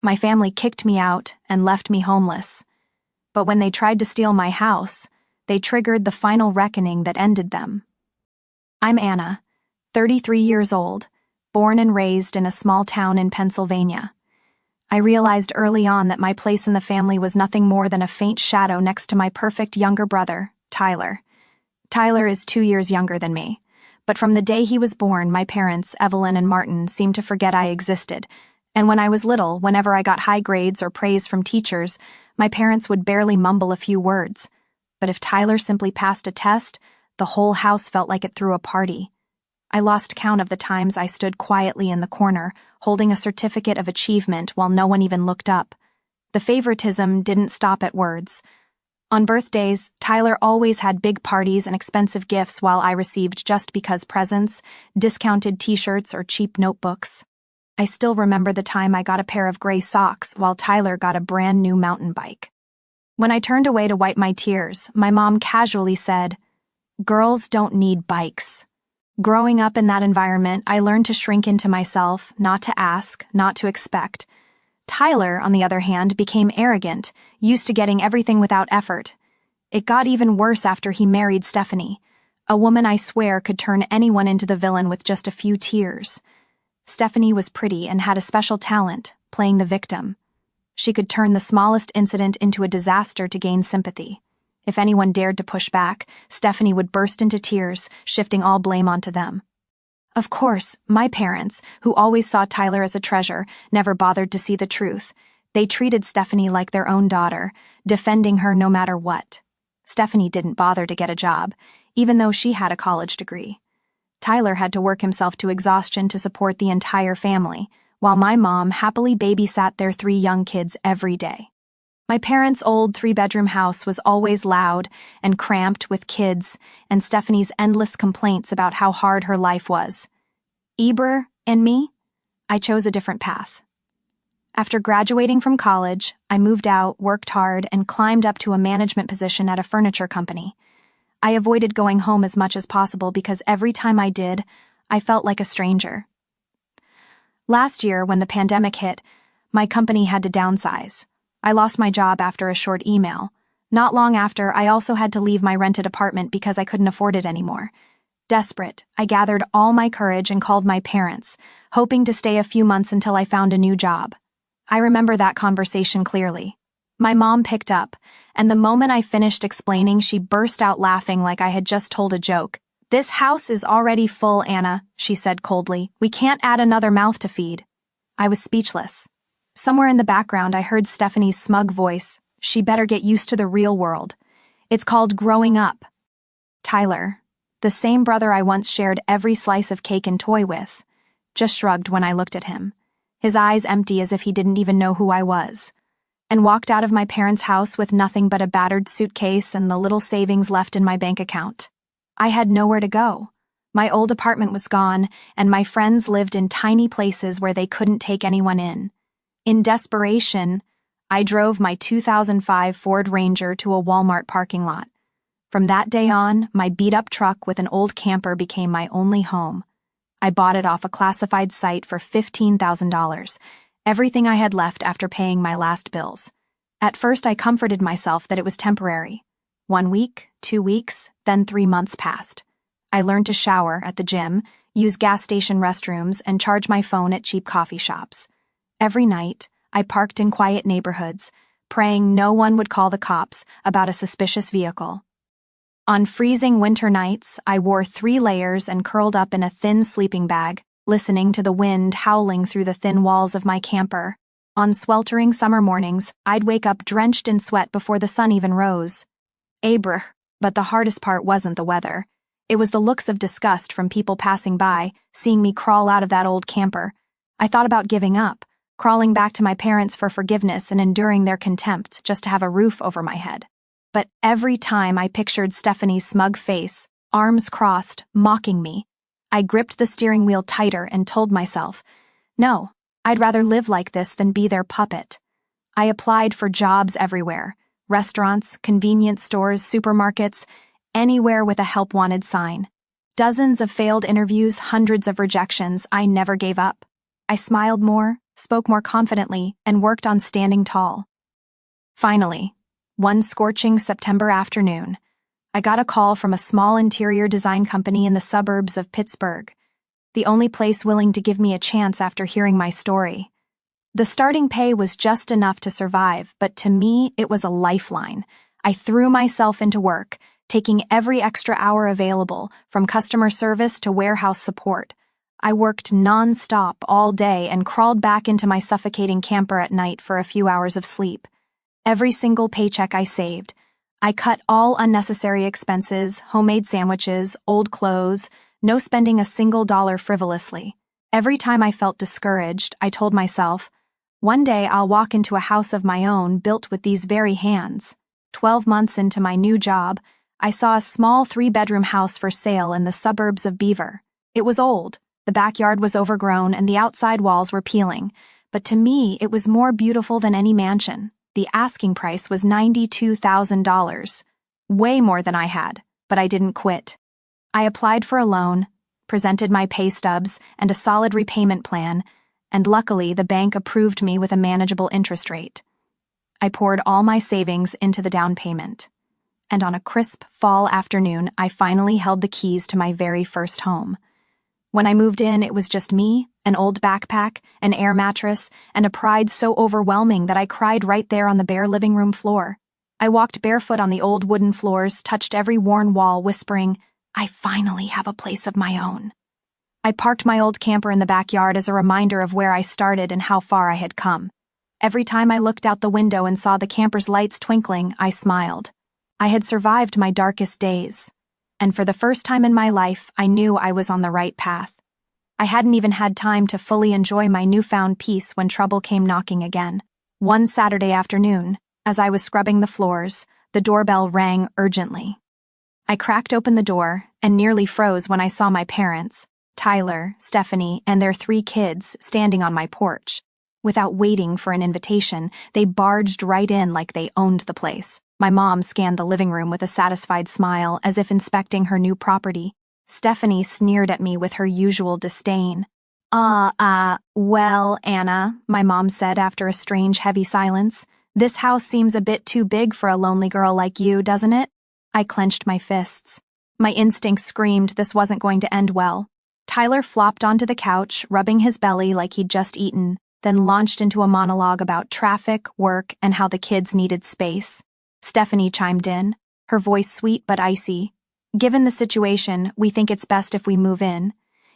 My family kicked me out and left me homeless. But when they tried to steal my house, they triggered the final reckoning that ended them. I'm Anna, 33 years old, born and raised in a small town in Pennsylvania. I realized early on that my place in the family was nothing more than a faint shadow next to my perfect younger brother, Tyler. Tyler is 2 years younger than me, but from the day he was born, my parents, Evelyn and Martin, seemed to forget I existed, and when I was little, whenever I got high grades or praise from teachers, my parents would barely mumble a few words. But if Tyler simply passed a test, the whole house felt like it threw a party. I lost count of the times I stood quietly in the corner, holding a certificate of achievement while no one even looked up. The favoritism didn't stop at words. On birthdays, Tyler always had big parties and expensive gifts while I received just because presents, discounted t-shirts, or cheap notebooks. I still remember the time I got a pair of gray socks while Tyler got a brand new mountain bike. When I turned away to wipe my tears, my mom casually said, "Girls don't need bikes." Growing up in that environment, I learned to shrink into myself, not to ask, not to expect. Tyler, on the other hand, became arrogant, used to getting everything without effort. It got even worse after he married Stephanie, a woman I swear could turn anyone into the villain with just a few tears. Stephanie was pretty and had a special talent, playing the victim. She could turn the smallest incident into a disaster to gain sympathy. If anyone dared to push back, Stephanie would burst into tears, shifting all blame onto them. Of course, my parents, who always saw Tyler as a treasure, never bothered to see the truth. They treated Stephanie like their own daughter, defending her no matter what. Stephanie didn't bother to get a job, even though she had a college degree. Tyler had to work himself to exhaustion to support the entire family, while my mom happily babysat their 3 young kids every day. My parents' old 3-bedroom house was always loud and cramped with kids and Stephanie's endless complaints about how hard her life was. Eber and me, I chose a different path. After graduating from college, I moved out, worked hard, and climbed up to a management position at a furniture company. I avoided going home as much as possible because every time I did, I felt like a stranger. Last year, when the pandemic hit, my company had to downsize. I lost my job after a short email. Not long after, I also had to leave my rented apartment because I couldn't afford it anymore. Desperate, I gathered all my courage and called my parents, hoping to stay a few months until I found a new job. I remember that conversation clearly. My mom picked up, and the moment I finished explaining, she burst out laughing like I had just told a joke. "This house is already full, Anna," she said coldly. "We can't add another mouth to feed." I was speechless. Somewhere in the background, I heard Stephanie's smug voice. She better get used to the real world. It's called growing up. Tyler, the same brother I once shared every slice of cake and toy with, just shrugged when I looked at him, his eyes empty as if he didn't even know who I was, and walked out of my parents' house with nothing but a battered suitcase and the little savings left in my bank account. I had nowhere to go. My old apartment was gone, and my friends lived in tiny places where they couldn't take anyone in. In desperation, I drove my 2005 Ford Ranger to a Walmart parking lot. From that day on, my beat-up truck with an old camper became my only home. I bought it off a classified site for $15,000, everything I had left after paying my last bills. At first, I comforted myself that it was temporary. 1 week, 2 weeks, then 3 months passed. I learned to shower at the gym, use gas station restrooms, and charge my phone at cheap coffee shops. Every night, I parked in quiet neighborhoods, praying no one would call the cops about a suspicious vehicle. On freezing winter nights, I wore 3 layers and curled up in a thin sleeping bag, listening to the wind howling through the thin walls of my camper. On sweltering summer mornings, I'd wake up drenched in sweat before the sun even rose. But the hardest part wasn't the weather. It was the looks of disgust from people passing by, seeing me crawl out of that old camper. I thought about giving up, crawling back to my parents for forgiveness and enduring their contempt just to have a roof over my head. But every time I pictured Stephanie's smug face, arms crossed, mocking me, I gripped the steering wheel tighter and told myself, no, I'd rather live like this than be their puppet. I applied for jobs everywhere, restaurants, convenience stores, supermarkets, anywhere with a help wanted sign. Dozens of failed interviews, hundreds of rejections. I never gave up. I smiled more, spoke more confidently, and worked on standing tall. Finally, one scorching September afternoon, I got a call from a small interior design company in the suburbs of Pittsburgh, the only place willing to give me a chance after hearing my story. The starting pay was just enough to survive, but to me, it was a lifeline. I threw myself into work, taking every extra hour available, from customer service to warehouse support. I worked non-stop all day and crawled back into my suffocating camper at night for a few hours of sleep. Every single paycheck I saved. I cut all unnecessary expenses, homemade sandwiches, old clothes, no spending a single dollar frivolously. Every time I felt discouraged, I told myself, one day I'll walk into a house of my own built with these very hands. 12 months into my new job, I saw a small 3-bedroom house for sale in the suburbs of Beaver. It was old, the backyard was overgrown, and the outside walls were peeling, but to me it was more beautiful than any mansion. The asking price was $92,000, way more than I had, but I didn't quit. I applied for a loan, presented my pay stubs and a solid repayment plan, and luckily the bank approved me with a manageable interest rate. I poured all my savings into the down payment, and on a crisp fall afternoon I finally held the keys to my very first home. When I moved in, it was just me, an old backpack, an air mattress, and a pride so overwhelming that I cried right there on the bare living room floor. I walked barefoot on the old wooden floors, touched every worn wall, whispering, I finally have a place of my own. I parked my old camper in the backyard as a reminder of where I started and how far I had come. Every time I looked out the window and saw the camper's lights twinkling, I smiled. I had survived my darkest days, and for the first time in my life, I knew I was on the right path. I hadn't even had time to fully enjoy my newfound peace when trouble came knocking again. One Saturday afternoon, as I was scrubbing the floors, the doorbell rang urgently. I cracked open the door and nearly froze when I saw my parents, Tyler, Stephanie, and their 3 kids, standing on my porch. Without waiting for an invitation, they barged right in like they owned the place. My mom scanned the living room with a satisfied smile, as if inspecting her new property. Stephanie sneered at me with her usual disdain. Well, Anna, my mom said after a strange, heavy silence, this house seems a bit too big for a lonely girl like you, doesn't it? I clenched my fists. My instincts screamed this wasn't going to end well. Tyler flopped onto the couch, rubbing his belly like he'd just eaten, then launched into a monologue about traffic, work, and how the kids needed space. Stephanie chimed in, her voice sweet but icy. Given the situation, we think it's best if we move in.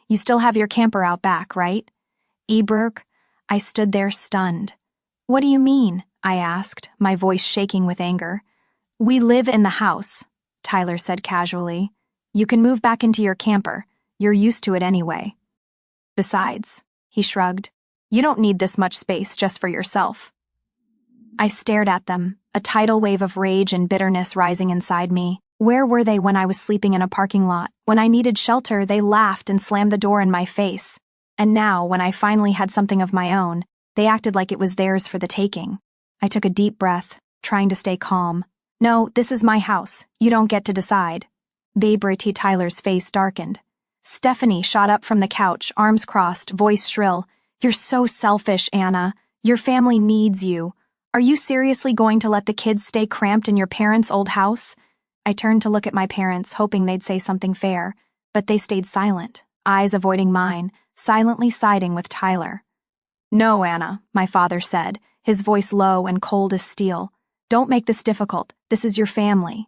You still have your camper out back, right? Eberg, I stood there stunned. What do you mean? I asked, my voice shaking with anger. We live in the house, Tyler said casually. You can move back into your camper. You're used to it anyway. Besides, he shrugged, you don't need this much space just for yourself. I stared at them, a tidal wave of rage and bitterness rising inside me. Where were they when I was sleeping in a parking lot? When I needed shelter, they laughed and slammed the door in my face. And now, when I finally had something of my own, they acted like it was theirs for the taking. I took a deep breath, trying to stay calm. No, this is my house. You don't get to decide. Babrity Tyler's face darkened. Stephanie shot up from the couch, arms crossed, voice shrill. You're so selfish, Anna. Your family needs you. Are you seriously going to let the kids stay cramped in your parents' old house? I turned to look at my parents, hoping they'd say something fair, but they stayed silent, eyes avoiding mine, silently siding with Tyler. No, Anna, my father said, his voice low and cold as steel. Don't make this difficult. This is your family.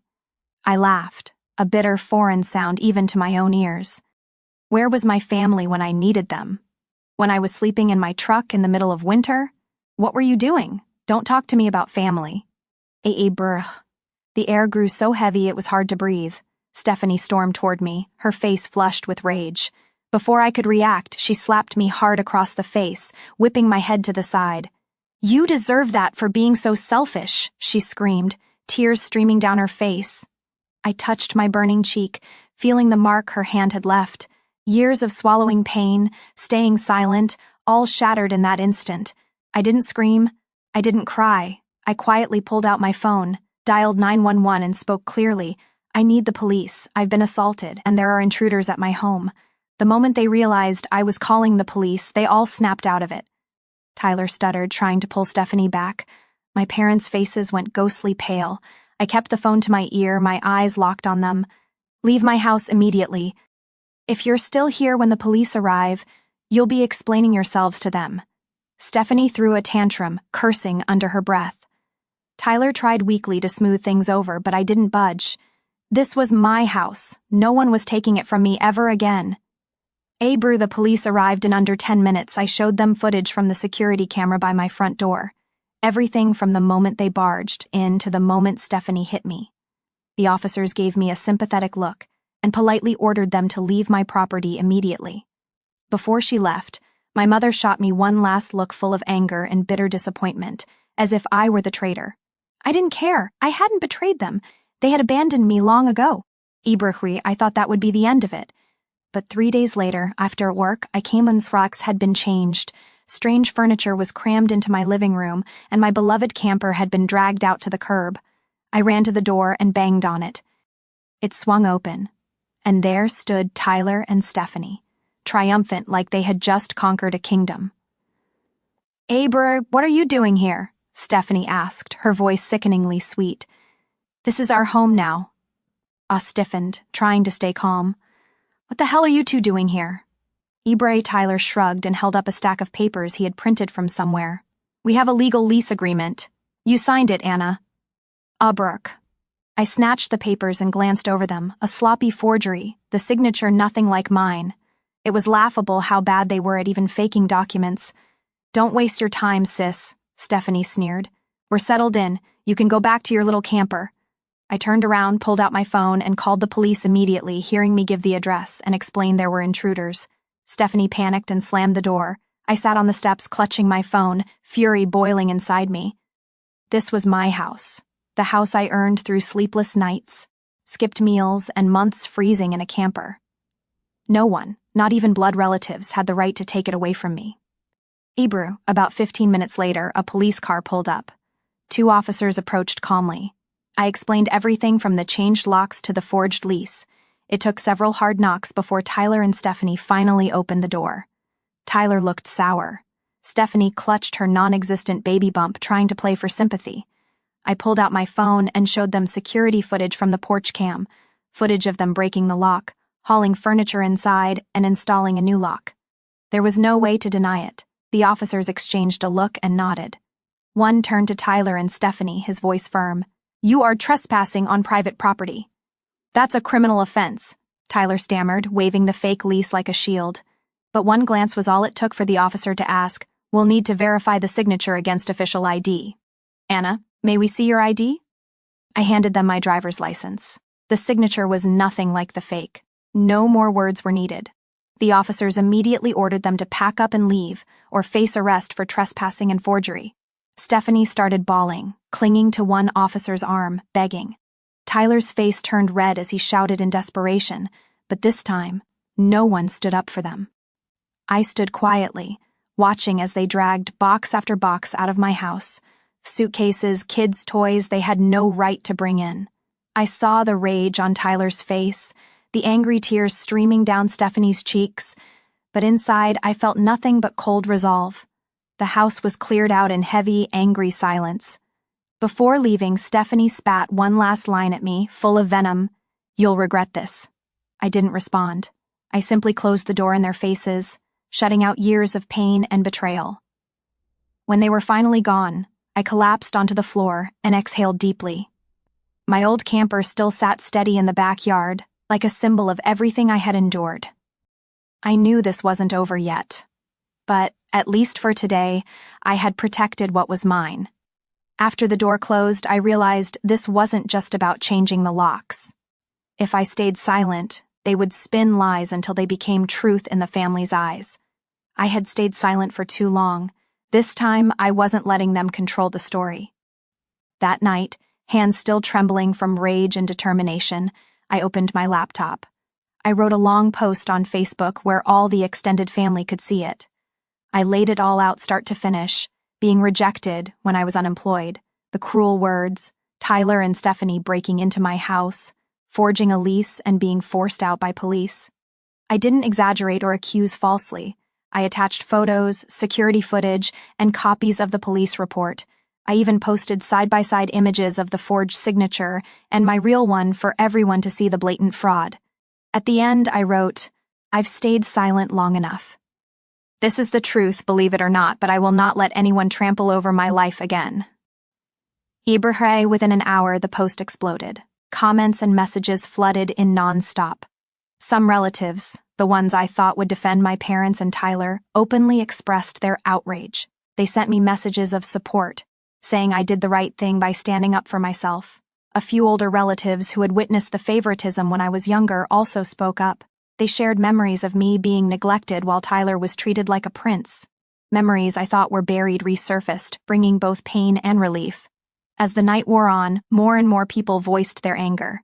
I laughed, a bitter, foreign sound even to my own ears. Where was my family when I needed them? When I was sleeping in my truck in the middle of winter? What were you doing? Don't talk to me about family. Brr. The air grew so heavy it was hard to breathe. Stephanie stormed toward me, her face flushed with rage. Before I could react, she slapped me hard across the face, whipping my head to the side. You deserve that for being so selfish, she screamed, tears streaming down her face. I touched my burning cheek, feeling the mark her hand had left. Years of swallowing pain, staying silent, all shattered in that instant. I didn't scream. I didn't cry. I quietly pulled out my phone, dialed 911 and spoke clearly. I need the police. I've been assaulted, and there are intruders at my home. The moment they realized I was calling the police, they all snapped out of it. Tyler stuttered, trying to pull Stephanie back. My parents' faces went ghostly pale. I kept the phone to my ear, my eyes locked on them. Leave my house immediately. If you're still here when the police arrive, you'll be explaining yourselves to them. Stephanie threw a tantrum, cursing under her breath. Tyler tried weakly to smooth things over, but I didn't budge. This was my house. No one was taking it from me ever again. The police arrived in under 10 minutes. I showed them footage from the security camera by my front door. Everything from the moment they barged in to the moment Stephanie hit me. The officers gave me a sympathetic look and politely ordered them to leave my property immediately. Before she left, my mother shot me one last look full of anger and bitter disappointment, as if I were the traitor. I didn't care. I hadn't betrayed them. They had abandoned me long ago. I thought that would be the end of it. But 3 days later, after work, I came and Srox had been changed. Strange furniture was crammed into my living room, and my beloved camper had been dragged out to the curb. I ran to the door and banged on it. It swung open, and there stood Tyler and Stephanie, triumphant like they had just conquered a kingdom. What are you doing here? Stephanie asked, her voice sickeningly sweet. This is our home now. I stiffened, trying to stay calm. What the hell are you two doing here? Tyler shrugged and held up a stack of papers he had printed from somewhere. We have a legal lease agreement. You signed it, Anna. Brooke. I snatched the papers and glanced over them, a sloppy forgery, the signature nothing like mine. It was laughable how bad they were at even faking documents. Don't waste your time, sis, Stephanie sneered. We're settled in. You can go back to your little camper. I turned around, pulled out my phone, and called the police immediately, hearing me give the address and explain there were intruders. Stephanie panicked and slammed the door. I sat on the steps clutching my phone, fury boiling inside me. This was my house, the house I earned through sleepless nights, skipped meals, and months freezing in a camper. No one, not even blood relatives, had the right to take it away from me. About 15 minutes later, a police car pulled up. 2 officers approached calmly. I explained everything from the changed locks to the forged lease. It took several hard knocks before Tyler and Stephanie finally opened the door. Tyler looked sour. Stephanie clutched her non-existent baby bump, trying to play for sympathy. I pulled out my phone and showed them security footage from the porch cam, footage of them breaking the lock, hauling furniture inside, and installing a new lock. There was no way to deny it. The officers exchanged a look and nodded. One turned to Tyler and Stephanie, his voice firm. You are trespassing on private property. That's a criminal offense, Tyler stammered, waving the fake lease like a shield. But one glance was all it took for the officer to ask, we'll need to verify the signature against official ID. Anna, may we see your ID? I handed them my driver's license. The signature was nothing like the fake. No more words were needed. The officers immediately ordered them to pack up and leave, or face arrest for trespassing and forgery. Stephanie started bawling, clinging to one officer's arm, begging. Tyler's face turned red as he shouted in desperation, but this time, no one stood up for them. I stood quietly, watching as they dragged box after box out of my house, suitcases, kids' toys they had no right to bring in. I saw the rage on Tyler's face, the angry tears streaming down Stephanie's cheeks, but inside I felt nothing but cold resolve. The house was cleared out in heavy, angry silence. Before leaving, Stephanie spat one last line at me, full of venom. You'll regret this. I didn't respond. I simply closed the door in their faces, shutting out years of pain and betrayal. When they were finally gone, I collapsed onto the floor and exhaled deeply. My old camper still sat steady in the backyard, like a symbol of everything I had endured. I knew this wasn't over yet, but at least for today, I had protected what was mine. After the door closed, I realized this wasn't just about changing the locks. If I stayed silent, they would spin lies until they became truth in the family's eyes. I had stayed silent for too long. This time, I wasn't letting them control the story. That night, hands still trembling from rage and determination, I opened my laptop. I wrote a long post on Facebook where all the extended family could see it. I laid it all out start to finish, being rejected when I was unemployed, the cruel words, Tyler and Stephanie breaking into my house, forging a lease and being forced out by police. I didn't exaggerate or accuse falsely. I attached photos, security footage, and copies of the police report. I even posted side-by-side images of the forged signature and my real one for everyone to see the blatant fraud. At the end, I wrote, "I've stayed silent long enough. This is the truth, believe it or not, but I will not let anyone trample over my life again." Within an hour, the post exploded. Comments and messages flooded in non-stop. Some relatives, the ones I thought would defend my parents and Tyler, openly expressed their outrage. They sent me messages of support, saying I did the right thing by standing up for myself. A few older relatives who had witnessed the favoritism when I was younger also spoke up. They shared memories of me being neglected while Tyler was treated like a prince. Memories I thought were buried resurfaced, bringing both pain and relief. As the night wore on, more and more people voiced their anger.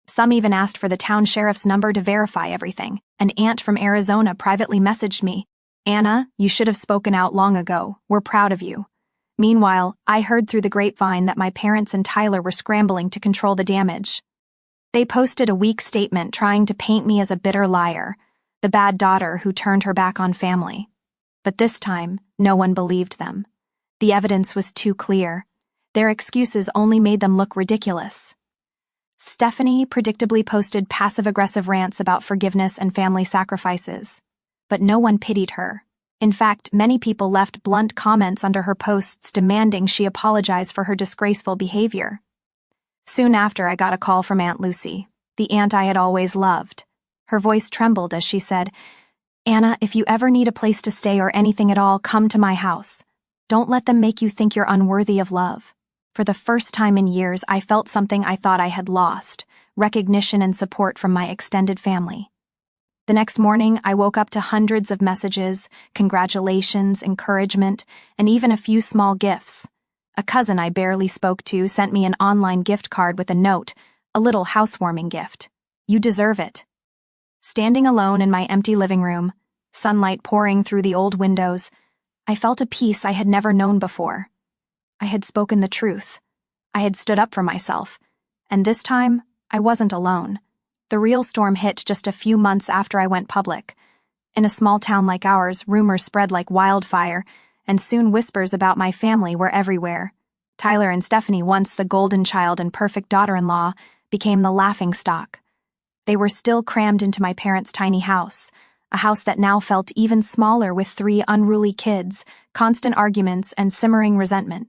Some even asked for the town sheriff's number to verify everything. An aunt from Arizona privately messaged me, "Anna, you should have spoken out long ago. We're proud of you." Meanwhile, I heard through the grapevine that my parents and Tyler were scrambling to control the damage. They posted a weak statement trying to paint me as a bitter liar, the bad daughter who turned her back on family. But this time, no one believed them. The evidence was too clear. Their excuses only made them look ridiculous. Stephanie predictably posted passive-aggressive rants about forgiveness and family sacrifices. But no one pitied her. In fact, many people left blunt comments under her posts demanding she apologize for her disgraceful behavior. Soon after, I got a call from Aunt Lucy, the aunt I had always loved. Her voice trembled as she said, "Anna, if you ever need a place to stay or anything at all, come to my house. Don't let them make you think you're unworthy of love." For the first time in years, I felt something I thought I had lost, recognition and support from my extended family. The next morning, I woke up to hundreds of messages, congratulations, encouragement, and even a few small gifts. A cousin I barely spoke to sent me an online gift card with a note, a little housewarming gift. "You deserve it." Standing alone in my empty living room, sunlight pouring through the old windows, I felt a peace I had never known before. I had spoken the truth. I had stood up for myself. And this time, I wasn't alone. The real storm hit just a few months after I went public. In a small town like ours, rumors spread like wildfire, and soon whispers about my family were everywhere. Tyler and Stephanie, once the golden child and perfect daughter-in-law, became the laughingstock. They were still crammed into my parents' tiny house, a house that now felt even smaller with 3 unruly kids, constant arguments, and simmering resentment.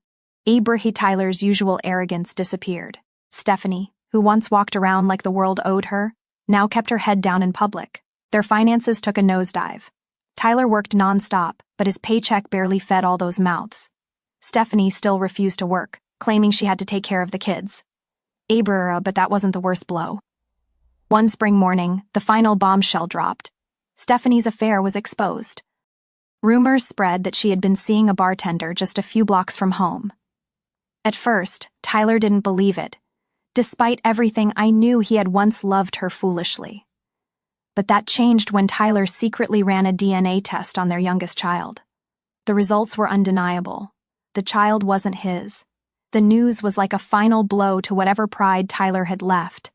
Tyler's usual arrogance disappeared. Stephanie, who once walked around like the world owed her, now kept her head down in public. Their finances took a nosedive. Tyler worked nonstop, but his paycheck barely fed all those mouths. Stephanie still refused to work, claiming she had to take care of the kids. But that wasn't the worst blow. One spring morning, the final bombshell dropped. Stephanie's affair was exposed. Rumors spread that she had been seeing a bartender just a few blocks from home. At first, Tyler didn't believe it. Despite everything, I knew he had once loved her foolishly. But that changed when Tyler secretly ran a DNA test on their youngest child. The results were undeniable. The child wasn't his. The news was like a final blow to whatever pride Tyler had left.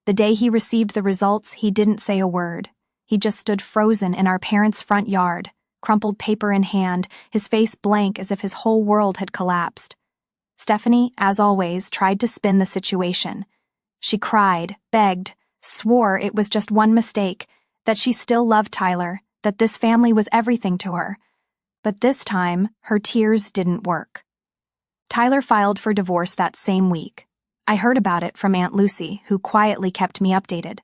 The day he received the results, he didn't say a word. He just stood frozen in our parents' front yard, crumpled paper in hand, his face blank as if his whole world had collapsed. Stephanie, as always, tried to spin the situation. She cried, begged, swore it was just one mistake, that she still loved Tyler, that this family was everything to her. But this time, her tears didn't work. Tyler filed for divorce that same week. I heard about it from Aunt Lucy, who quietly kept me updated.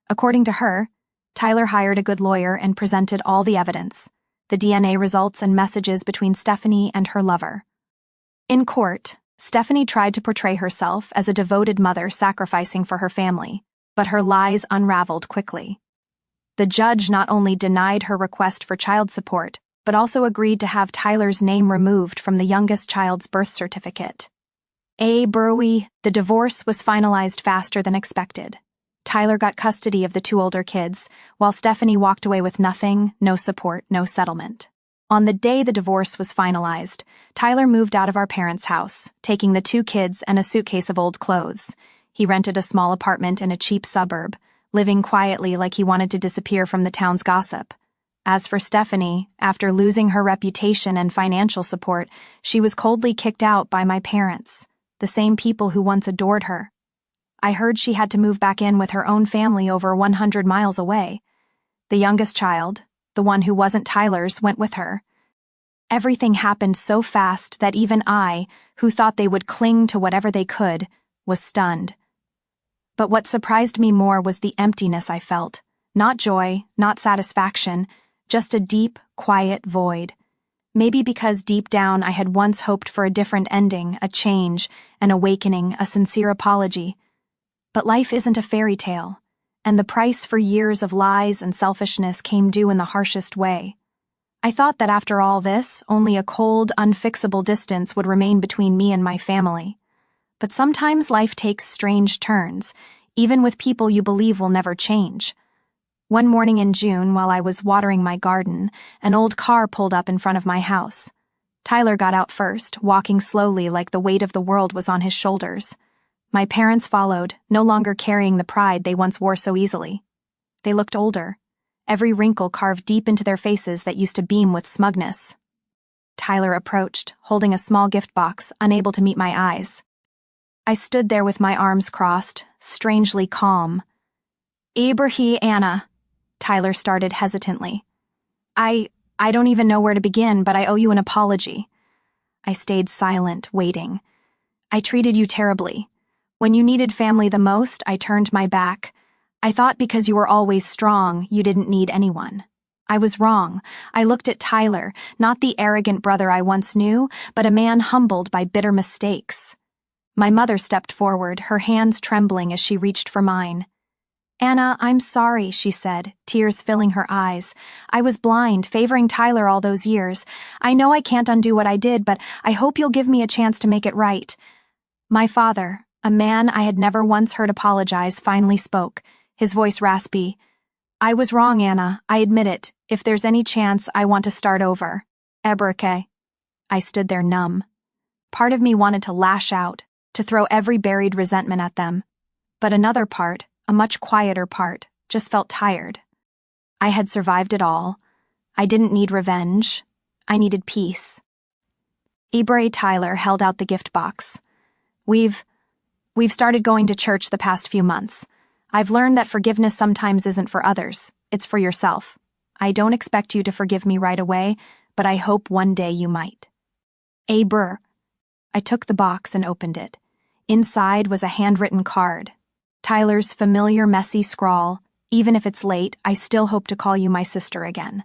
According to her, Tyler hired a good lawyer and presented all the evidence, the DNA results and messages between Stephanie and her lover. In court, Stephanie tried to portray herself as a devoted mother sacrificing for her family, but her lies unraveled quickly. The judge not only denied her request for child support, but also agreed to have Tyler's name removed from the youngest child's birth certificate. The divorce was finalized faster than expected. Tyler got custody of the 2 older kids, while Stephanie walked away with nothing, no support, no settlement. On the day the divorce was finalized, Tyler moved out of our parents' house, taking the 2 kids and a suitcase of old clothes. He rented a small apartment in a cheap suburb, living quietly like he wanted to disappear from the town's gossip. As for Stephanie, after losing her reputation and financial support, she was coldly kicked out by my parents, the same people who once adored her. I heard she had to move back in with her own family over 100 miles away. The youngest child, the one who wasn't Tyler's, went with her. Everything happened so fast that even I, who thought they would cling to whatever they could, was stunned. But what surprised me more was the emptiness I felt. Not joy, not satisfaction, just a deep, quiet void. Maybe because deep down I had once hoped for a different ending, a change, an awakening, a sincere apology. But life isn't a fairy tale, and the price for years of lies and selfishness came due in the harshest way. I thought that after all this, only a cold, unfixable distance would remain between me and my family. But sometimes life takes strange turns, even with people you believe will never change. One morning in June, while I was watering my garden, an old car pulled up in front of my house. Tyler got out first, walking slowly like the weight of the world was on his shoulders. My parents followed, no longer carrying the pride they once wore so easily. They looked older, every wrinkle carved deep into their faces that used to beam with smugness. Tyler approached, holding a small gift box, unable to meet my eyes. I stood there with my arms crossed, strangely calm. Anna, Tyler started hesitantly. I don't even know where to begin, but I owe you an apology. I stayed silent, waiting. I treated you terribly. When you needed family the most, I turned my back. I thought because you were always strong, you didn't need anyone. I was wrong. I looked at Tyler, not the arrogant brother I once knew, but a man humbled by bitter mistakes. My mother stepped forward, her hands trembling as she reached for mine. Anna, I'm sorry, she said, tears filling her eyes. I was blind, favoring Tyler all those years. I know I can't undo what I did, but I hope you'll give me a chance to make it right. My father, a man I had never once heard apologize, finally spoke, his voice raspy. I was wrong, Anna. I admit it. If there's any chance, I want to start over. Ebrike. I stood there numb. Part of me wanted to lash out, to throw every buried resentment at them. But another part, a much quieter part, just felt tired. I had survived it all. I didn't need revenge. I needed peace. Tyler held out the gift box. We've started going to church the past few months. I've learned that forgiveness sometimes isn't for others, it's for yourself. I don't expect you to forgive me right away, but I hope one day you might. I took the box and opened it. Inside was a handwritten card. Tyler's familiar messy scrawl, even if it's late, I still hope to call you my sister again.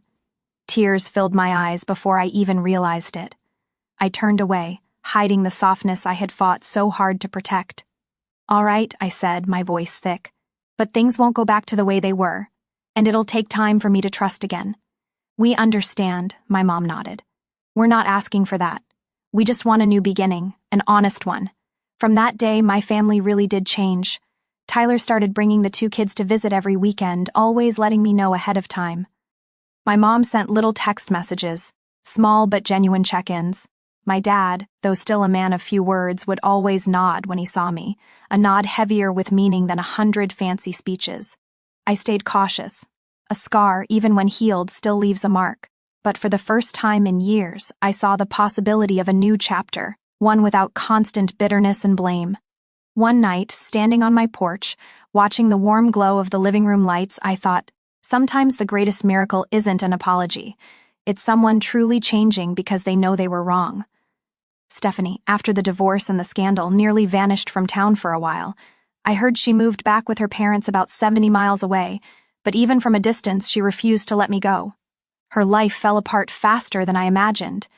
Tears filled my eyes before I even realized it. I turned away, hiding the softness I had fought so hard to protect. All right, I said, my voice thick. But things won't go back to the way they were, and it'll take time for me to trust again. We understand, my mom nodded. We're not asking for that. We just want a new beginning, an honest one. From that day, my family really did change. Tyler started bringing the two kids to visit every weekend, always letting me know ahead of time. My mom sent little text messages, small but genuine check-ins. My dad, though still a man of few words, would always nod when he saw me, a nod heavier with meaning than 100 fancy speeches. I stayed cautious. A scar, even when healed, still leaves a mark. But for the first time in years, I saw the possibility of a new chapter, one without constant bitterness and blame. One night, standing on my porch, watching the warm glow of the living room lights, I thought, sometimes the greatest miracle isn't an apology. It's someone truly changing because they know they were wrong. Stephanie, after the divorce and the scandal, nearly vanished from town for a while. I heard she moved back with her parents about 70 miles away, but even from a distance she refused to let me go. Her life fell apart faster than I imagined.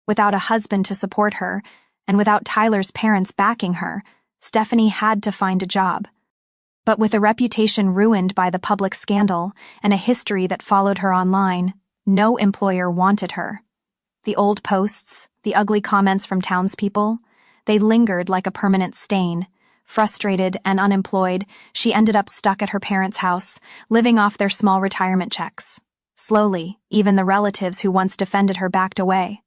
Without a husband to support her, and without Tyler's parents backing her, Stephanie had to find a job. But with a reputation ruined by the public scandal and a history that followed her online, no employer wanted her. The old posts, the ugly comments from townspeople, they lingered like a permanent stain. Frustrated and unemployed, she ended up stuck at her parents' house, living off their small retirement checks. Slowly, even the relatives who once defended her backed away.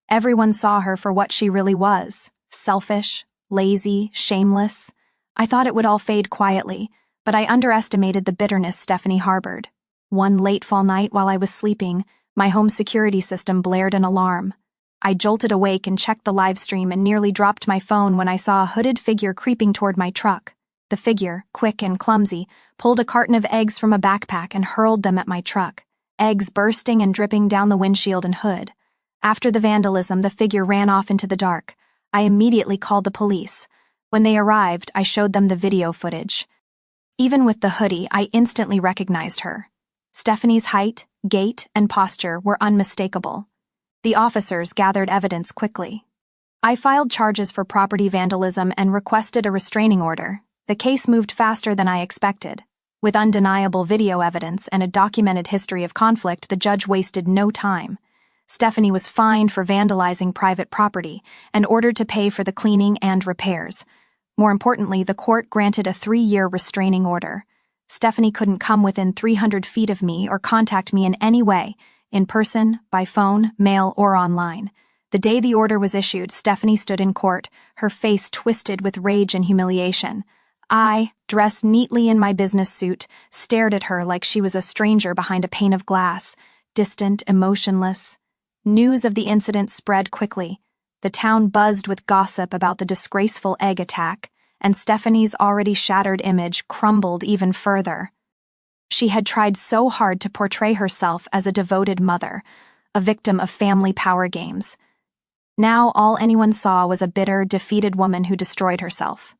Everyone saw her for what she really was, selfish, lazy, shameless. I thought it would all fade quietly, but I underestimated the bitterness Stephanie harbored. One late fall night while I was sleeping, my home security system blared an alarm. I jolted awake and checked the live stream and nearly dropped my phone when I saw a hooded figure creeping toward my truck. The figure, quick and clumsy, pulled a carton of eggs from a backpack and hurled them at my truck, eggs bursting and dripping down the windshield and hood. After the vandalism, the figure ran off into the dark. I immediately called the police. When they arrived, I showed them the video footage. Even with the hoodie, I instantly recognized her. Stephanie's height, gait, and posture were unmistakable. The officers gathered evidence quickly. I filed charges for property vandalism and requested a restraining order. The case moved faster than I expected. With undeniable video evidence and a documented history of conflict, the judge wasted no time. Stephanie was fined for vandalizing private property and ordered to pay for the cleaning and repairs. More importantly, the court granted a 3-year restraining order. Stephanie couldn't come within 300 feet of me or contact me in any way, in person, by phone, mail, or online. The day the order was issued, Stephanie stood in court, her face twisted with rage and humiliation. I, dressed neatly in my business suit, stared at her like she was a stranger behind a pane of glass, distant, emotionless. News of the incident spread quickly. The town buzzed with gossip about the disgraceful egg attack, and Stephanie's already shattered image crumbled even further. She had tried so hard to portray herself as a devoted mother, a victim of family power games. Now all anyone saw was a bitter, defeated woman who destroyed herself.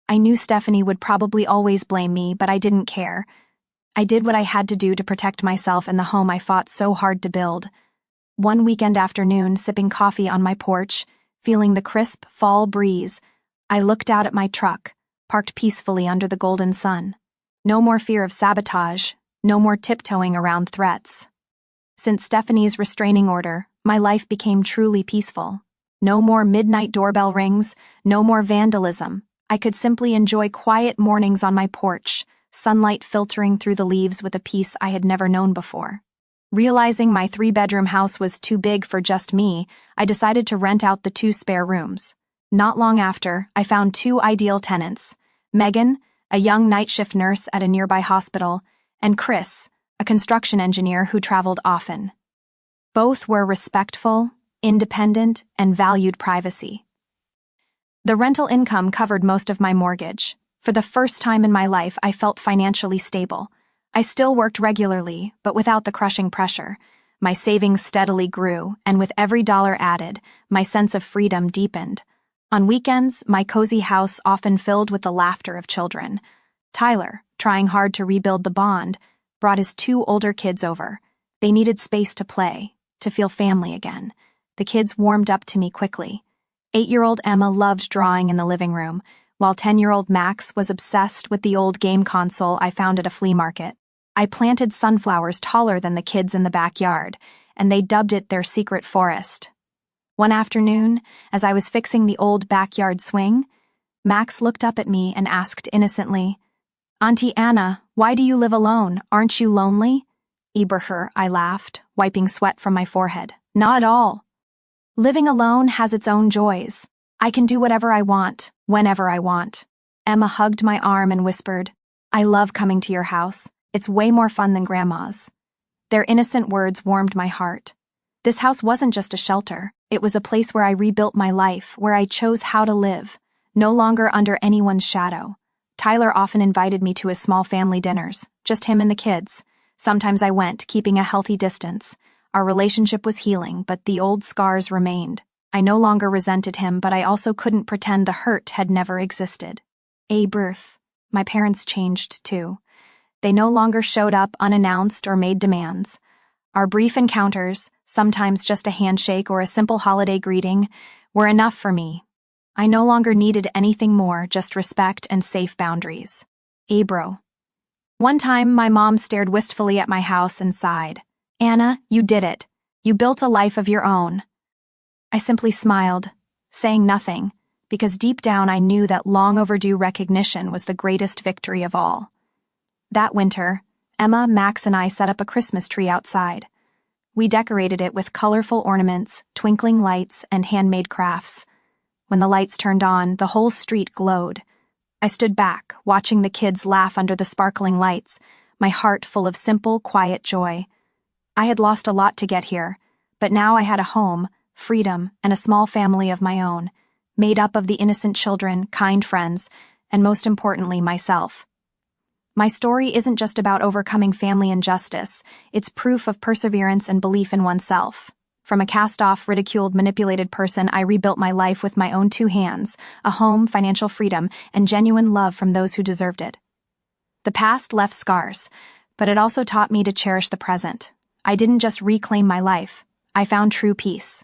I knew Stephanie would probably always blame me, but I didn't care. I did what I had to do to protect myself and the home I fought so hard to build. One weekend afternoon, sipping coffee on my porch, feeling the crisp fall breeze, I looked out at my truck, parked peacefully under the golden sun. No more fear of sabotage, no more tiptoeing around threats. Since Stephanie's restraining order, my life became truly peaceful. No more midnight doorbell rings, no more vandalism. I could simply enjoy quiet mornings on my porch, sunlight filtering through the leaves with a peace I had never known before. Realizing my 3-bedroom house was too big for just me, I decided to rent out the 2 spare rooms. Not long after, I found 2 ideal tenants: Megan, a young night shift nurse at a nearby hospital, and Chris, a construction engineer who traveled often. Both were respectful, independent, and valued privacy. The rental income covered most of my mortgage. For the first time in my life, I felt financially stable. I still worked regularly, but without the crushing pressure. My savings steadily grew, and with every dollar added, my sense of freedom deepened. On weekends, my cozy house often filled with the laughter of children. Tyler, trying hard to rebuild the bond, brought his 2 older kids over. They needed space to play, to feel family again. The kids warmed up to me quickly. 8-year-old Emma loved drawing in the living room, while 10-year-old Max was obsessed with the old game console I found at a flea market. I planted sunflowers taller than the kids in the backyard, and they dubbed it their secret forest. One afternoon, as I was fixing the old backyard swing, Max looked up at me and asked innocently, "Auntie Anna, why do you live alone? Aren't you lonely?" "Eberher," I laughed, wiping sweat from my forehead. "Not at all. Living alone has its own joys. I can do whatever I want, whenever I want." Emma hugged my arm and whispered, "I love coming to your house. It's way more fun than Grandma's." Their innocent words warmed my heart. This house wasn't just a shelter. It was a place where I rebuilt my life, where I chose how to live, no longer under anyone's shadow. Tyler often invited me to his small family dinners, just him and the kids. Sometimes I went, keeping a healthy distance. Our relationship was healing, but the old scars remained. I no longer resented him, but I also couldn't pretend the hurt had never existed. Birth. My parents changed too. They no longer showed up unannounced or made demands. Our brief encounters, sometimes just a handshake or a simple holiday greeting, were enough for me. I no longer needed anything more, just respect and safe boundaries. Bro. One time, my mom stared wistfully at my house and sighed. "Anna, you did it. You built a life of your own." I simply smiled, saying nothing, because deep down I knew that long overdue recognition was the greatest victory of all. That winter, Emma, Max, and I set up a Christmas tree outside. We decorated it with colorful ornaments, twinkling lights, and handmade crafts. When the lights turned on, the whole street glowed. I stood back, watching the kids laugh under the sparkling lights, my heart full of simple, quiet joy. I had lost a lot to get here, but now I had a home, freedom, and a small family of my own, made up of the innocent children, kind friends, and most importantly, myself. My story isn't just about overcoming family injustice, it's proof of perseverance and belief in oneself. From a cast-off, ridiculed, manipulated person, I rebuilt my life with my own two hands, a home, financial freedom, and genuine love from those who deserved it. The past left scars, but it also taught me to cherish the present. I didn't just reclaim my life, I found true peace.